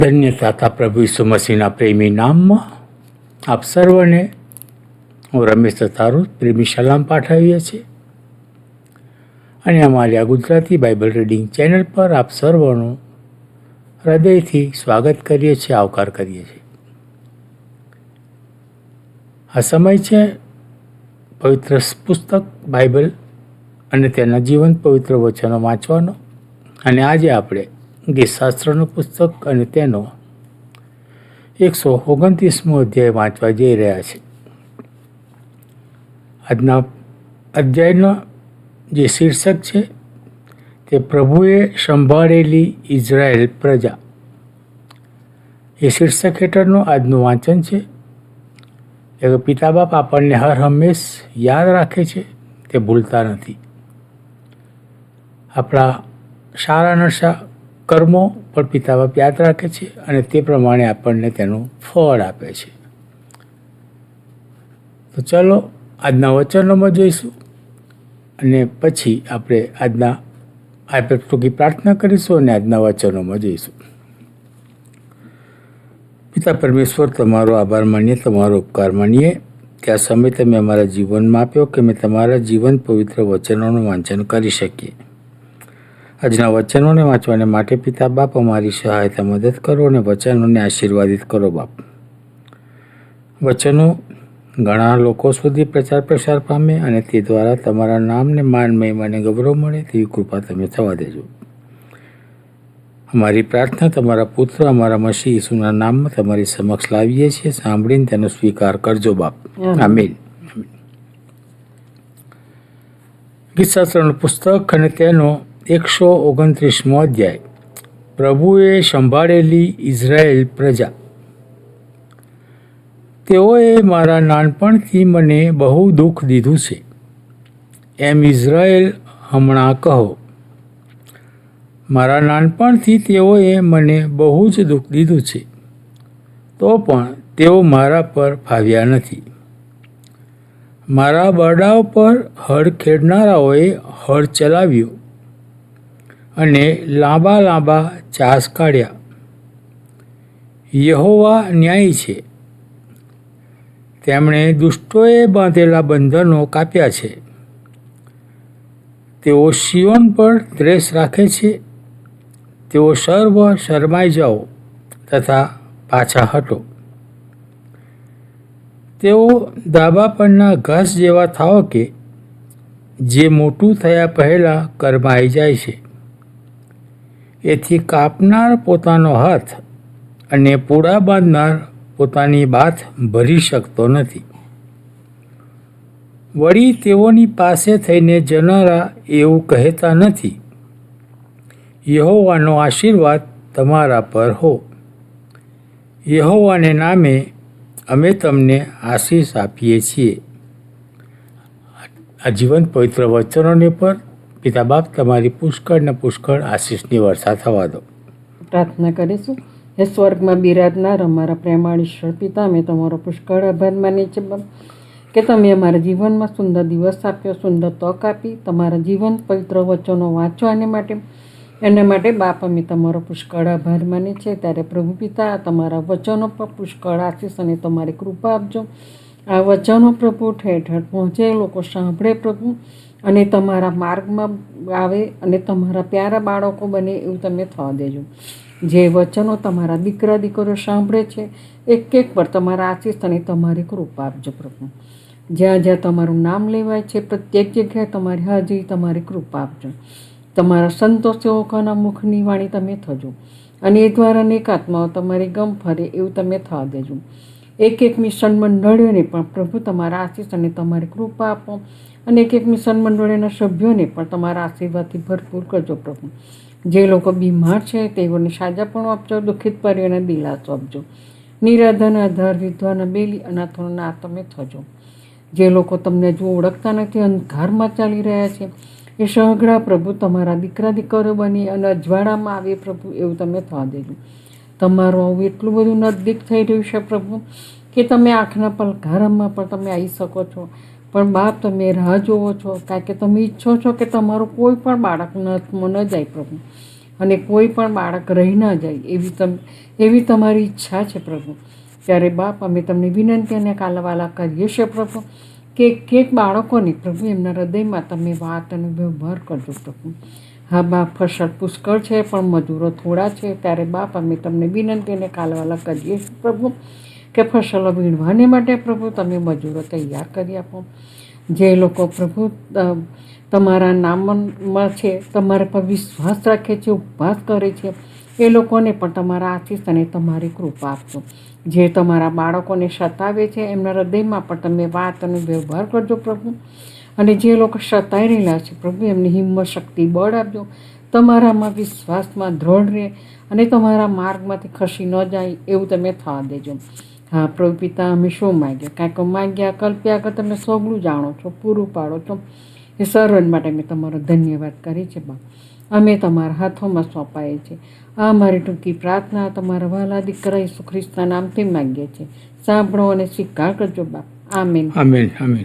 ધન્યતા હતા પ્રભુ ઈસુ મસીહના પ્રેમી નામમાં આપ સર્વને હું રમેશ તારું પ્રેમી સલામ પાઠવીએ છીએ અને અમારી આ ગુજરાતી બાઇબલ રીડિંગ ચેનલ પર આપ સર્વનું હૃદયથી સ્વાગત કરીએ છીએ, આવકાર કરીએ છીએ. આ સમય છે પવિત્ર પુસ્તક બાઇબલ અને તેના જીવંત પવિત્ર વચનો વાંચવાનો. અને આજે આપણે ગીતશાસ્ત્રનું પુસ્તક અને તેનો 129મો અધ્યાય વાંચવા જઈ રહ્યા છે. આજના અધ્યાયનો જે શીર્ષક છે તે પ્રભુએ સંભાળેલી ઇઝરાયેલ પ્રજા. એ શીર્ષક હેઠળનું આજનું વાંચન છે. એ પિતા બાપ આપણને હર હંમેશ યાદ રાખે છે, તે ભૂલતા નથી. આપણા સારા નશા કર્મો પણ પિતા બાપ યાદ રાખે છે અને તે પ્રમાણે આપણને તેનું ફળ આપે છે. તો ચલો આજના વચનોમાં જોઈશું અને પછી આપણે ટૂંકી પ્રાર્થના કરીશું અને આજના વચનોમાં જોઈશું. પિતા પરમેશ્વર, તમારો આભાર માનીએ, તમારો ઉપકાર માનીએ કે આ સમય તમે અમારા જીવનમાં આપ્યો કે અમે તમારા જીવન પવિત્ર વચનોનું વાંચન કરી શકીએ. આજના વચનોને વાંચવાને માટે પિતા બાપ અમારી સહાયતા મદદ કરો અને વચનોને આશીર્વાદિત કરો બાપ. વચનો ઘણા લોકો સુધી પ્રચાર પ્રસાર પામે અને તે દ્વારા તમારા નામને માન મહિમાને ગૌરવ મળે તેવી કૃપા તમે થવા દેજો. અમારી પ્રાર્થના તમારા પુત્ર અમારા મસીહ ઈસુના નામમાં તમારી સમક્ષ લાવીએ છીએ. સાંભળીને તેનો સ્વીકાર કરજો બાપ. આમીન. ગીતશાસ્ત્રનું પુસ્તક અને તેનો 129મો અધ્યાય. પ્રભુએ સંભાળેલી ઇઝરાયેલ પ્રજા. તેઓએ મારા નાનપણથી મને બહુ દુઃખ દીધું છે, એમ ઇઝરાયેલ હમણાં કહો. મારા નાનપણથી તેઓએ મને બહુ જ દુઃખ દીધું છે, તો પણ તેઓ મારા પર ફાવ્યા નથી. મારા બરડાઓ પર હળ ખેડનારાઓએ હળ ચલાવ્યું અને લાંબા લાંબા ચાસ કાઢ્યા. યહોવા ન્યાયી છે, તેમણે દુષ્ટોએ બાંધેલા બંધનો કાપ્યા છે. તેઓ સિયોન પર દ્વેષ રાખે છે. તેઓ સર્વ શરમાઈ જાઓ તથા પાછા હટો. તેઓ ધાબા પરના ઘાસ જેવા થાઓ કે જે મોટું થયા પહેલાં કરમાઈ જાય છે. એથી કાપનાર પોતાનો હાથ અને પૂળા બાંધનાર પોતાની બાથ ભરી શકતો નથી. વળી તેઓની પાસે થઈને જનારા એવું કહેતા નથી, યહોવાનો આશીર્વાદ તમારા પર હો. યહોવાને નામે અમે તમને આશીષ આપીએ છીએ. આ જીવંત પવિત્ર વચનોને પર પિતા બાપ તમારી પુષ્કળ ને પુષ્કળ આશીષની વર્ષા થવા દો. પ્રાર્થના કરીશું. હે સ્વર્ગમાં બિરાજનાર અમારા પ્રેમાળ ઈશ્વર પિતા, અમે તમારો પુષ્કળ આભાર માનીએ છીએ બાપ કે તમે અમારા જીવનમાં સુંદર દિવસ આપ્યો, સુંદર તક આપી તમારા જીવન પવિત્ર વચનો વાંચવાને માટે. એના માટે બાપ અમે તમારો પુષ્કળ આભાર માનીએ છીએ. ત્યારે પ્રભુ પિતા, તમારા વચનો પર પુષ્કળ આશીષ અને તમારી કૃપા આપજો. આ વચનો પ્રભુ ઠેર ઠેર પહોંચે, લોકો સાંભળે પ્રભુ અને તમારા માર્ગમાં આવે અને તમારા પ્યારા બાળકો બને એવું તમે થવા દેજો. જે વચનો તમારા દીકરા દીકરીઓ સાંભળે છે, એક એક પર તમારા આશીષ અને તમારી કૃપા આપજો પ્રભુ. જ્યાં જ્યાં તમારું નામ લેવાય છે, પ્રત્યેક જગ્યાએ તમારી હાજરી, તમારી કૃપા આપજો. તમારા સંતો સેવકોના મુખની વાણી તમે થજો અને એ દ્વારા અનેક આત્માઓ તમારી ગમ ફરે એવું તમે થવા દેજો. એક એક મિશન મંડળીઓને પણ પ્રભુ તમારા આશીષ અને તમારી કૃપા આપો અને એક એક મિશન મંડળીઓના સભ્યોને પણ તમારા આશીર્વાદથી ભરપૂર કરજો પ્રભુ. જે લોકો બીમાર છે તેઓને સાજાપણું આપજો, દુઃખિત પરિવારને દિલાસો આપજો. નિરાધન, આધાર, વિધવાના, બેલી, અનાથોના તમે થજો. જે લોકો તમને જો ઓળખતા નથી, અંધકારમાં ચાલી રહ્યા છે, એ સહગડા પ્રભુ તમારા દીકરા દીકરીઓ બની અને અજવાળામાં આવે પ્રભુ એવું તમે થવા દેજો. તમારું આવું એટલું બધું નજદીક થઈ રહ્યું છે પ્રભુ કે તમે આંખના પલકારામાં પણ તમે આવી શકો છો. પણ બાપ તમે રાહ જોવો છો, કારણ કે તમે ઈચ્છો છો કે તમારું કોઈ પણ બાળક નથમાં ન જાય પ્રભુ. અને કોઈ પણ બાળક રહી ના જાય એવી તમારી ઈચ્છા છે પ્રભુ. ત્યારે બાપ અમે તમને વિનંતી અને કાલવાલા કરીએ છીએ પ્રભુ કે બાળકોની પ્રભુ એમના હૃદયમાં તમે વાત અને વ્યવહાર કરજો પ્રભુ. હા બાપ, ફસલ પુષ્કળ છે પણ મજૂરો થોડા છે. ત્યારે બાપ અમે તમને વિનંતી અને કાલવાલા કરીએ છીએ પ્રભુ કે ફસલો વીણવાને માટે પ્રભુ તમે મજૂરો તૈયાર કરી આપો. જે લોકો પ્રભુ તમારા નામમાં છે, તમારા પર વિશ્વાસ રાખે છે, ઉપવાસ કરે છે, એ લોકોને પણ તમારા આશીષ અને તમારી કૃપા આપજો. જે તમારા બાળકોને સતાવે છે એમના હૃદયમાં પણ તમે વાત અને વ્યવહાર કરજો પ્રભુ. અને જે લોકો સતાઈ રહેલા છે પ્રભુ એમની હિંમત, શક્તિ, બળ આપજો. તમારામાં વિશ્વાસમાં દ્રઢ રહે અને તમારા માર્ગમાંથી ખસી ન જાય એવું તમે થવા દેજો. હા પ્રભુ પિતા, અમે શું માગ્યા, કાંઈક માગ્યા કલ્પ્યા કે તમે સગળું જાણો છો, પૂરું પાડો છો. એ સર્વન માટે અમે તમારો ધન્યવાદ કરીએ છીએ બાપ. અમે તમારા હાથોમાં સોંપાઈએ છીએ. આ મારી ટૂંકી પ્રાર્થના તમારા વહાલા દીકરા ઈસુ ખ્રિસ્તના નામથી માગીએ છીએ. સાંભળો અને સ્વીકાર કરજો બાપ. આમીન. આમેન. આમેન.